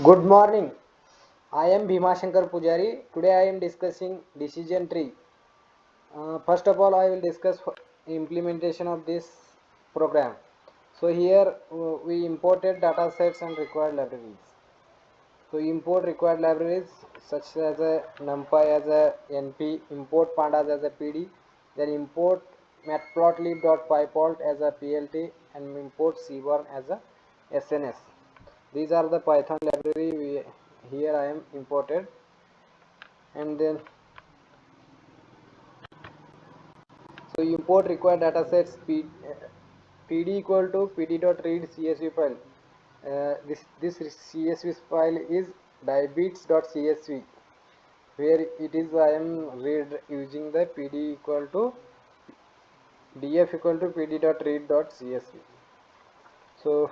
Good morning. I am Bhima Shankar Pujari. Today I am discussing decision tree. First of all, I will discuss implementation of this program. So here we imported data sets and required libraries. So import required libraries such as a NumPy as a NP, import pandas as a PD, then import matplotlib.pypalt as a PLT, and import seaborn as a SNS. These are the Python library here I am imported. And then so import required datasets pd equal to pd.read csv file. This csv file is dybits.csv, where it is I am read using the pd equal to df equal to pd.read.csv. So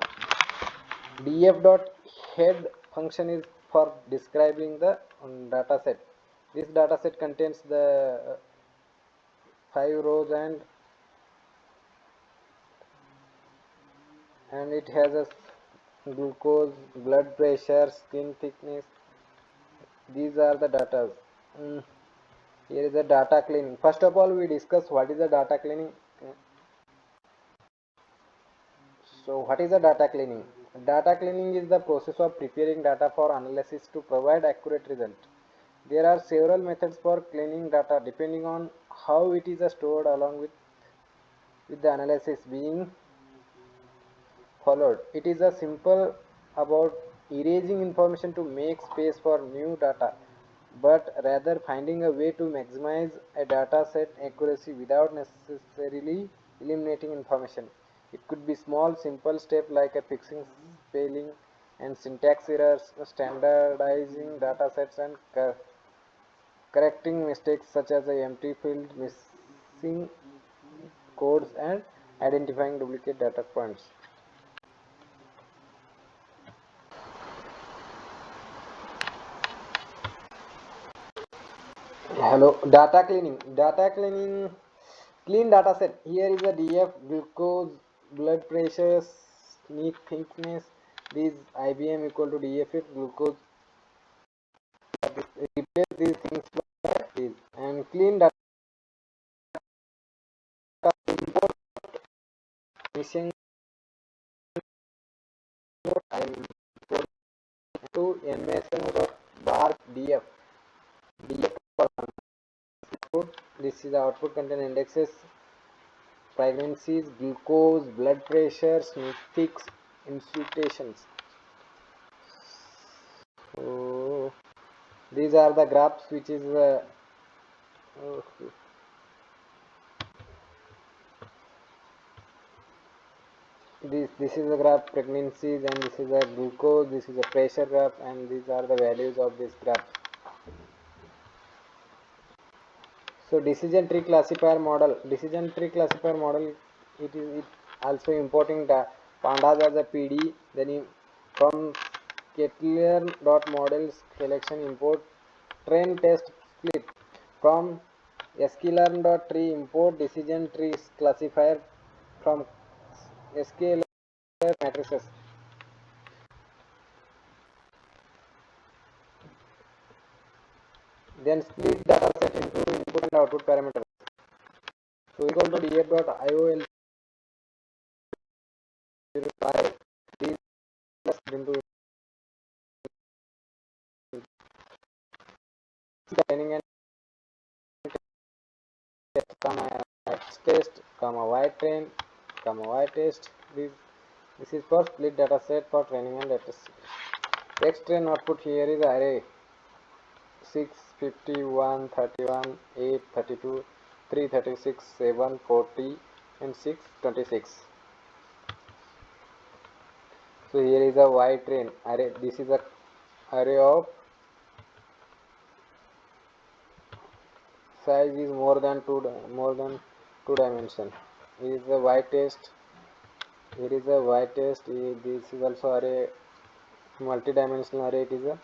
df.head function is for describing the dataset. This dataset contains the 5 rows and it has a glucose, blood pressure, skin thickness. These are the data. Here is the data cleaning. First of all, we discuss what is the data cleaning. So what is the data cleaning? Data cleaning is the process of preparing data for analysis to provide accurate result. There are several methods for cleaning data depending on how it is stored along with the analysis being followed. It is a simple about erasing information to make space for new data, but rather finding a way to maximize a data set accuracy without necessarily eliminating information. It could be small simple step like a fixing spelling and syntax errors, standardizing data sets, and correcting mistakes such as a empty field, missing codes, and identifying duplicate data points. Hello, data cleaning. Clean data set. Here is a DF, glucose, blood pressure, sneak thickness. This IBM equal to DFF, glucose. Replace these things by this. And clean data import missing and to MSN bar DF. DF output. This is the output contain indexes, pregnancies, glucose, blood pressure, sneaks, insultations. So these are the graphs which is this is the graph pregnancies, and this is a glucose, this is a pressure graph, and these are the values of this graph. So decision tree classifier model. It also importing the pandas as a PD. Then from sklearn.models selection import train test split. From sklearn.tree import decision tree classifier from sklearn matrices. Then split data set into input and output parameters. So equal to df.iol these into training and test, x test, y train, y test. This is for split data set for training and data set. X train output here is array 6, 51, 31, 8, 32, 336, 7, 40, and 6, 26. So here is a Y train array. This is a array of size is more than two dimension. Here is a Y test. Here is a Y test. This is also array, multi-dimensional array. It is a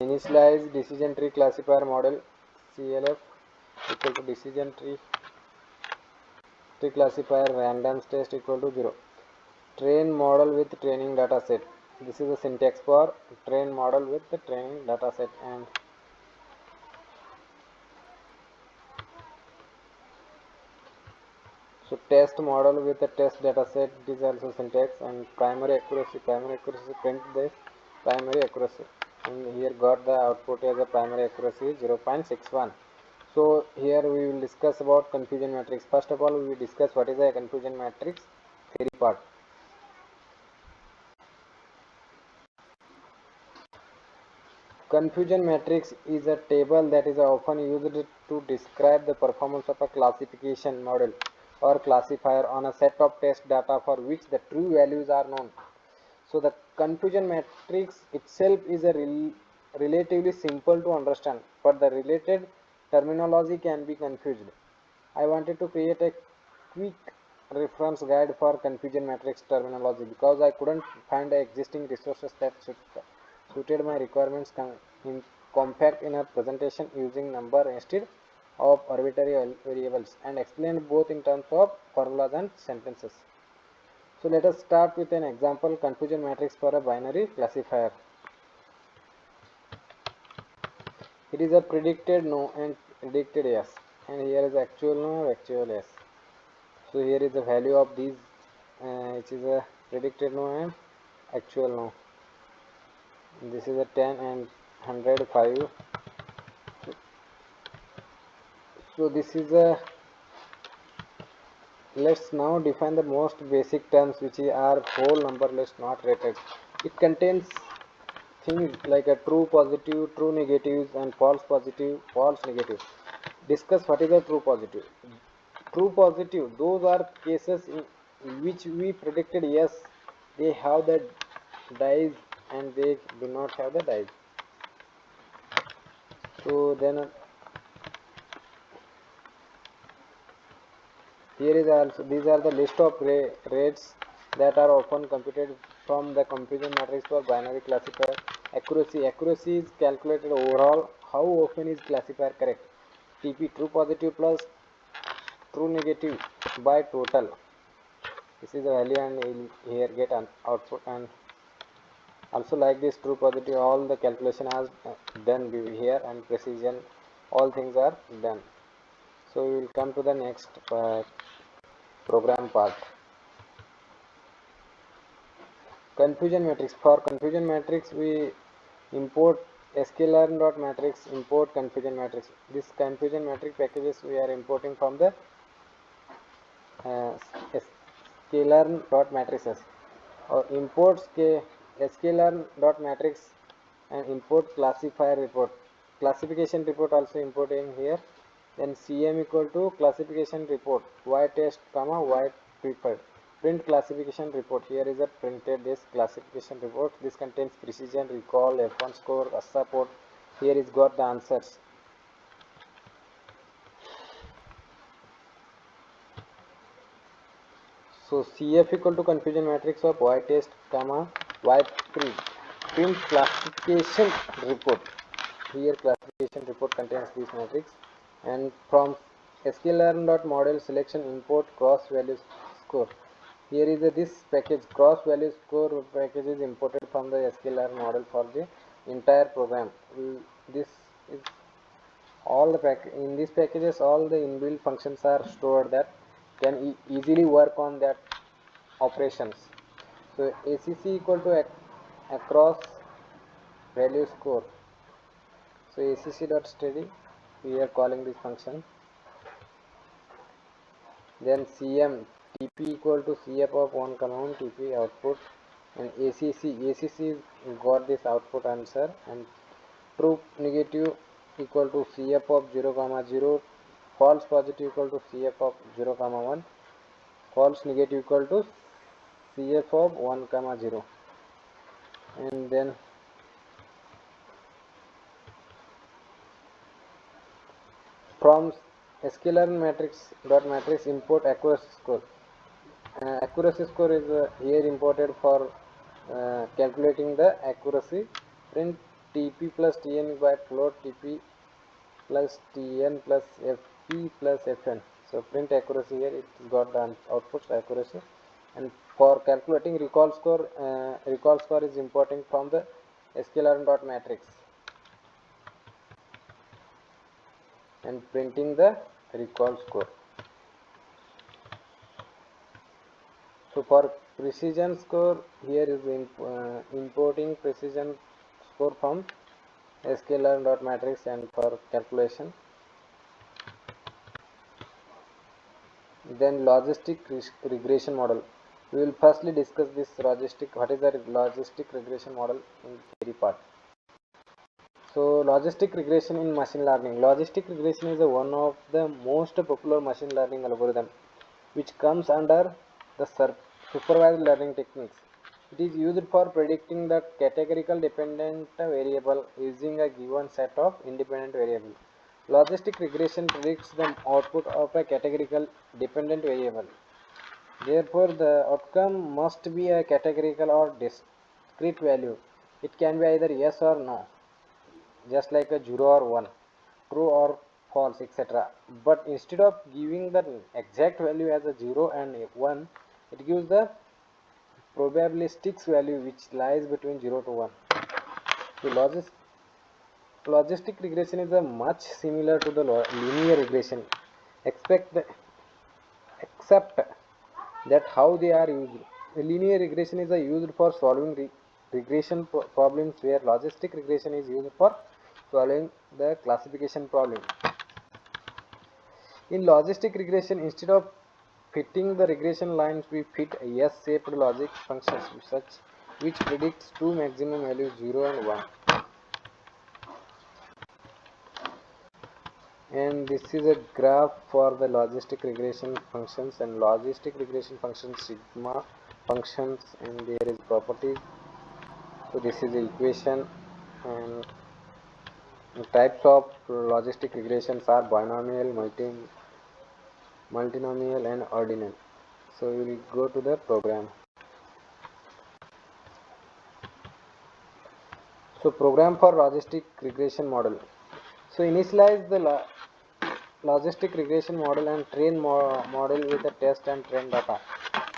initialized decision tree classifier model CLF equal to decision tree classifier randoms test equal to 0. train model with training data set. This is the syntax for train model with the training data set. And so test model with the test data set, it is also syntax. And primary accuracy print this primary accuracy, and here got the output as a primary accuracy 0.61. So here we will discuss about confusion matrix. First of all, we will discuss what is a confusion matrix theory part. Confusion matrix is a table that is often used to describe the performance of a classification model or classifier on a set of test data for which the true values are known. So the confusion matrix itself is a relatively simple to understand, but the related terminology can be confused. I wanted to create a quick reference guide for confusion matrix terminology because I couldn't find existing resources that suited my requirements in compact in a presentation using number instead of arbitrary variables and explained both in terms of formulas and sentences. So let us start with an example confusion matrix for a binary classifier. It is a predicted no and predicted yes, and here is actual no, actual yes. So here is the value of these, which is a predicted no and actual no. This is a 10 and 105. So this is a, let's now define the most basic terms which are whole number list not rated. It contains things like a true positive, true negatives, and false positive, false negative. Discuss what is a true positive. True positive, those are cases in which we predicted yes, they have the dice and they do not have the dice. So then here is also, these are the list of rates that are often computed from the confusion matrix for binary classifier. Accuracy is calculated overall. How often is classifier correct? TP, true positive plus true negative by total. This is the value, and here get an output. And also like this true positive, all the calculation has done here, and precision, all things are done. So we will come to the next program part. Confusion matrix. For confusion matrix, we import sklearn.matrix, import confusion matrix. This confusion matrix packages we are importing from the uh, sklearn.matrices, or imports sklearn.matrix and import classifier report. Classification report also importing here. Then cm equal to classification report y test comma y preferred. Print classification report. Here is a printed this classification report. This contains precision, recall, F1 score, support. Here is got the answers. So CF equal to confusion matrix of y test comma y print classification report. Here classification report contains this matrix, and from sklearn.model selection import cross value score. Here is this package cross value score package is imported from the sklearn model for the entire program. This is all the in these packages all the inbuilt functions are stored that can easily work on that operations. So ACC equal to across value score. So ACC dot steady, we are calling this function. Then CM TP equal to CF of 1 comma 1 TP output, and ACC got this output answer, and true negative equal to CF of 0 comma 0, false positive equal to CF of 0 comma 1, false negative equal to CF of 1 comma 0. And then from sklearn matrix import accuracy score. Accuracy score is here imported for calculating the accuracy. Print TP plus TN by float TP plus TN plus FP plus FN. So print accuracy here, it got the output accuracy. And for calculating recall score is importing from the sklearn dot matrix and printing the recall score. So for precision score, here is importing precision score from sklearn dot matrix, and for calculation. Then logistic regression model. We will firstly discuss this logistic. What is the logistic regression model in theory part? So logistic regression in machine learning. Logistic regression is one of the most popular machine learning algorithm, which comes under the supervised learning techniques. It is used for predicting the categorical dependent variable using a given set of independent variables. Logistic regression predicts the output of a categorical dependent variable. Therefore, the outcome must be a categorical or discrete value. It can be either yes or no, just like a 0 or 1, true or false, etc. But instead of giving the exact value as a 0 and a 1, it gives the probabilistic value which lies between 0 to 1. So logistic regression is a much similar to the linear regression, except that how they are used. Linear regression is used for solving regression problems, where logistic regression is used for solving the classification problem. In logistic regression, instead of fitting the regression lines, we fit a S-shaped logic functions which predicts two maximum values 0 and 1. And this is a graph for the logistic regression functions, and logistic regression functions sigma functions, and there is properties. So this is the equation, and the types of logistic regressions are binomial, multinomial and ordinal. So we will go to the program. So program for logistic regression model. So initialize the logistic regression model and train model with the test and train data.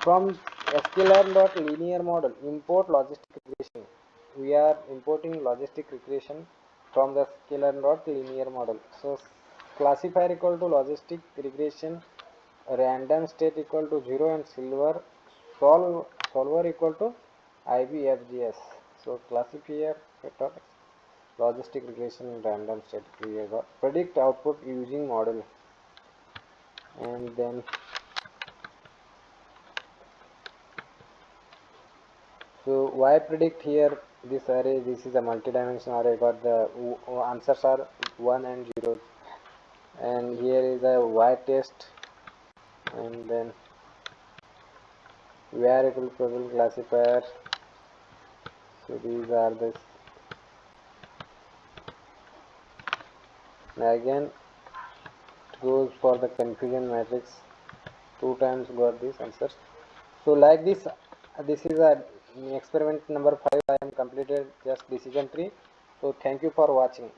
From sklearn.linear model, import logistic regression. We are importing logistic regression from the sklearn.linear model. So classifier equal to logistic regression, random state equal to 0, and solver equal to IBFGS. So classifier vector logistic regression random state creator predict output using model, and then so why predict here this array? This is a multi-dimensional array, got the answers are 1 and 0, and here is a y test, and then variable probable classifier. So these are this, and again it goes for the confusion matrix, 2 times got these answers. So like this, this is a experiment number 5. I am completed just decision tree. So thank you for watching.